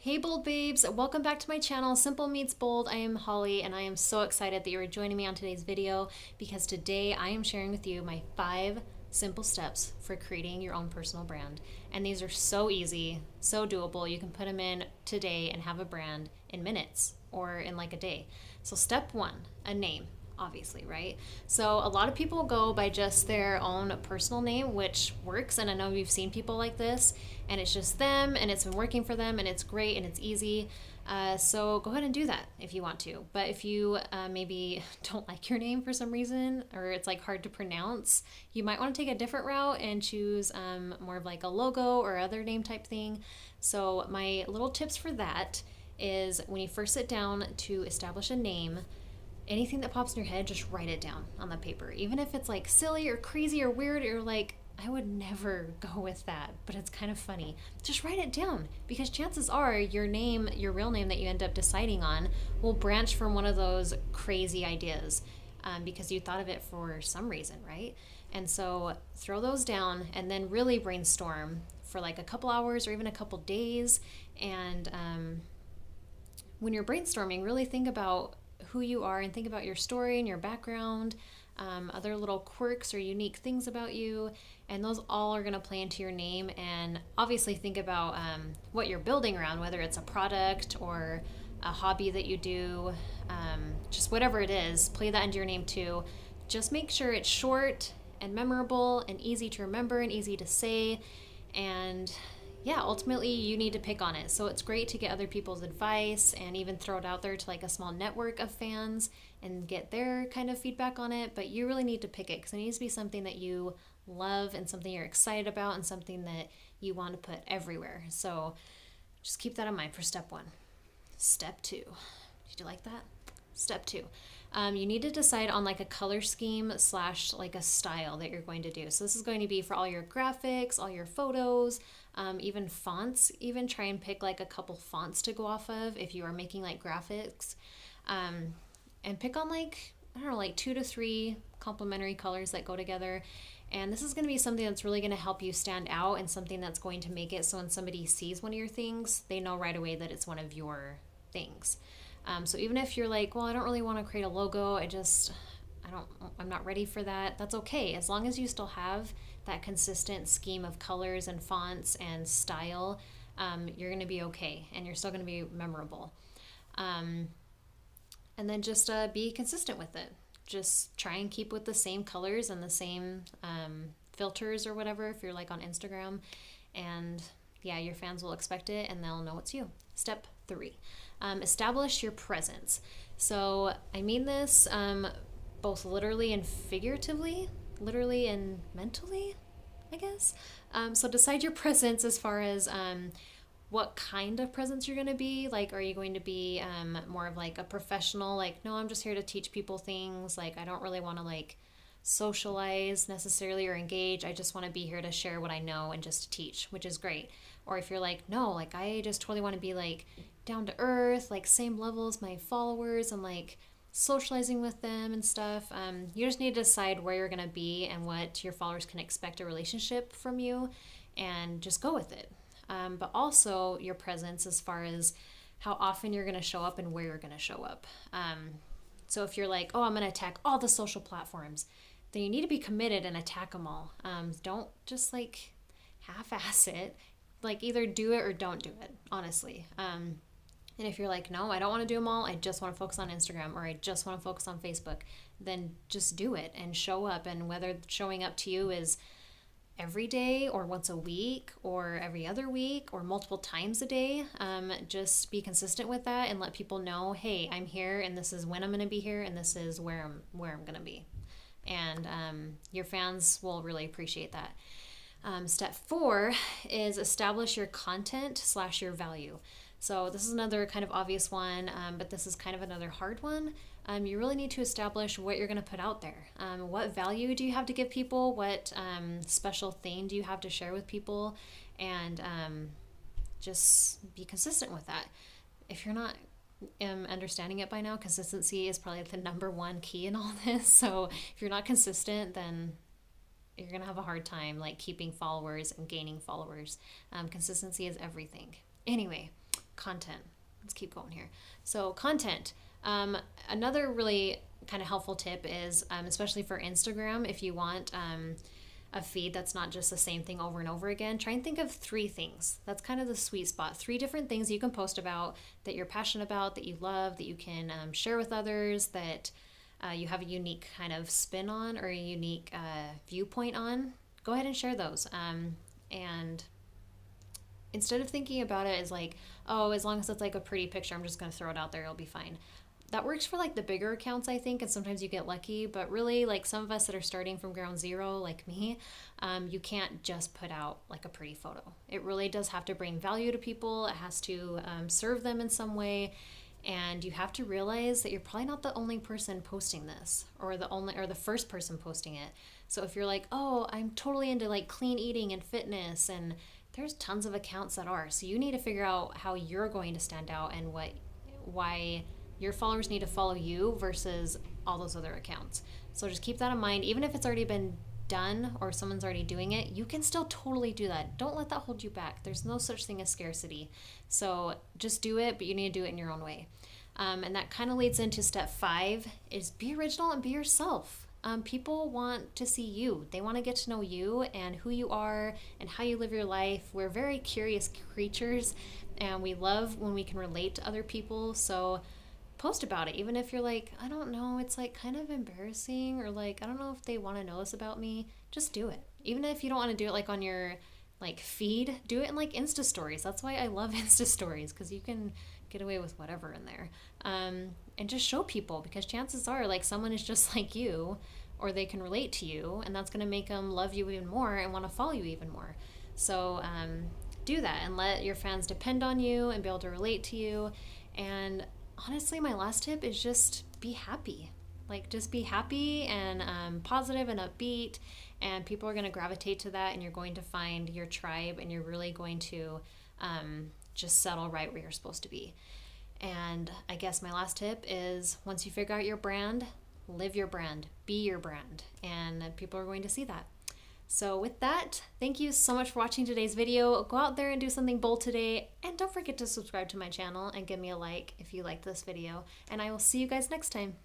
Hey bold babes, welcome back to my channel, Simple Meets Bold. I am Holly and I am so excited that you are joining me on today's video because today I am sharing with you my 5 simple steps for creating your own personal brand. And these are so easy, so doable. You can put them in today and have a brand in minutes or in like a day. So step 1, a name. Obviously, right? So a lot of people go by just their own personal name, which works. And I know you've seen people like this, and it's just them, and it's been working for them, and it's great, and it's easy. So go ahead and do that if you want to. But if you maybe don't like your name for some reason, or it's like hard to pronounce, you might want to take a different route and choose more of like a logo or other name type thing. So my little tips for that is when you first sit down to establish a name, anything that pops in your head, just write it down on the paper. Even if it's like silly or crazy or weird, or like, I would never go with that, but it's kind of funny. Just write it down because chances are your name, your real name that you end up deciding on, will branch from one of those crazy ideas because you thought of it for some reason, right? And so throw those down and then really brainstorm for like a couple hours or even a couple days. And when you're brainstorming, really think about who you are and think about your story and your background, other little quirks or unique things about you, and those all are going to play into your name. And obviously think about what you're building around, whether it's a product or a hobby that you do, just whatever it is, play that into your name too. Just make sure it's short and memorable and easy to remember and easy to say. And yeah, ultimately you need to pick on it. So it's great to get other people's advice and even throw it out there to like a small network of fans and get their kind of feedback on it. But you really need to pick it because it needs to be something that you love and something you're excited about and something that you want to put everywhere. So just keep that in mind for step 1. Step 2. Did you like that? Step 2. You need to decide on like a color scheme / like a style that you're going to do. So this is going to be for all your graphics, all your photos, even fonts. Even try and pick like a couple fonts to go off of if you are making like graphics. And pick on like, I don't know, like 2 to 3 complementary colors that go together. And this is going to be something that's really going to help you stand out and something that's going to make it so when somebody sees one of your things, they know right away that it's one of your things. So even if you're like, well, I don't really want to create a logo, I'm not ready for that. That's okay. As long as you still have that consistent scheme of colors and fonts and style, you're going to be okay and you're still going to be memorable. And then just be consistent with it. Just try and keep with the same colors and the same filters or whatever if you're like on Instagram. And yeah, your fans will expect it and they'll know it's you. Step 3, establish your presence. So I mean this both literally and figuratively, literally and mentally, I guess. So decide your presence as far as what kind of presence you're going to be. Like, are you going to be more of like a professional, like, no, I'm just here to teach people things. Like, I don't really want to like socialize necessarily or engage. I just want to be here to share what I know and just to teach, which is great. Or if you're like, no, like I just totally want to be like down to earth, like same level as my followers and like socializing with them and stuff. You just need to decide where you're going to be and what your followers can expect a relationship from you and just go with it. But also your presence as far as how often you're going to show up and where you're going to show up. So if you're like, oh, I'm going to attack all the social platforms, then you need to be committed and attack them all. Don't just like half-ass it. Like either do it or don't do it, honestly. And if you're like, no, I don't want to do them all, I just want to focus on Instagram or I just want to focus on Facebook, then just do it and show up. And whether showing up to you is every day or once a week or every other week or multiple times a day, just be consistent with that and let people know, hey, I'm here and this is when I'm going to be here and this is where I'm going to be. And your fans will really appreciate that. Step 4 is establish your content / your value. So this is another kind of obvious one, but this is kind of another hard one. You really need to establish what you're going to put out there. What value do you have to give people? What special thing do you have to share with people? And just be consistent with that. If you're not understanding it by now, consistency is probably the number 1 key in all this. So if you're not consistent, then you're going to have a hard time like keeping followers and gaining followers. Consistency is everything. Anyway, content. Let's keep going here. So content. Another really kind of helpful tip is, especially for Instagram, if you want a feed that's not just the same thing over and over again, try and think of 3 things. That's kind of the sweet spot. 3 different things you can post about that you're passionate about, that you love, that you can share with others, that you have a unique kind of spin on or a unique viewpoint on. Go ahead and share those. And instead of thinking about it as like, oh, as long as it's like a pretty picture, I'm just going to throw it out there, it'll be fine. That works for like the bigger accounts, I think, and sometimes you get lucky, but really like some of us that are starting from ground zero, like me, you can't just put out like a pretty photo. It really does have to bring value to people. It has to serve them in some way. And you have to realize that you're probably not the only person posting this, or the first person posting it. So if you're like, oh, I'm totally into like clean eating and fitness, and there's tons of accounts that are. So you need to figure out how you're going to stand out and why your followers need to follow you versus all those other accounts. So just keep that in mind. Even if it's already been done or someone's already doing it, you can still totally do that. Don't let that hold you back. There's no such thing as scarcity. So just do it, but you need to do it in your own way. And that kind of leads into step 5 is be original and be yourself. People want to see you. They want to get to know you and who you are and how you live your life. We're very curious creatures, and we love when we can relate to other people. So post about it, even if you're like, I don't know, it's like kind of embarrassing, or like, I don't know if they want to know this about me. Just do it. Even if you don't want to do it like on your like feed, do it in like Insta stories. That's why I love Insta stories, because you can get away with whatever in there. And just show people, because chances are like someone is just like you, or they can relate to you, and that's going to make them love you even more and want to follow you even more. So do that and let your fans depend on you and be able to relate to you. And honestly, my last tip is just be happy. Like, just be happy and positive and upbeat, and people are going to gravitate to that, and you're going to find your tribe, and you're really going to just settle right where you're supposed to be. And I guess my last tip is, once you figure out your brand, live your brand, be your brand, and people are going to see that. So with that, thank you so much for watching today's video. Go out there and do something bold today, and don't forget to subscribe to my channel and give me a like if you liked this video, and I will see you guys next time.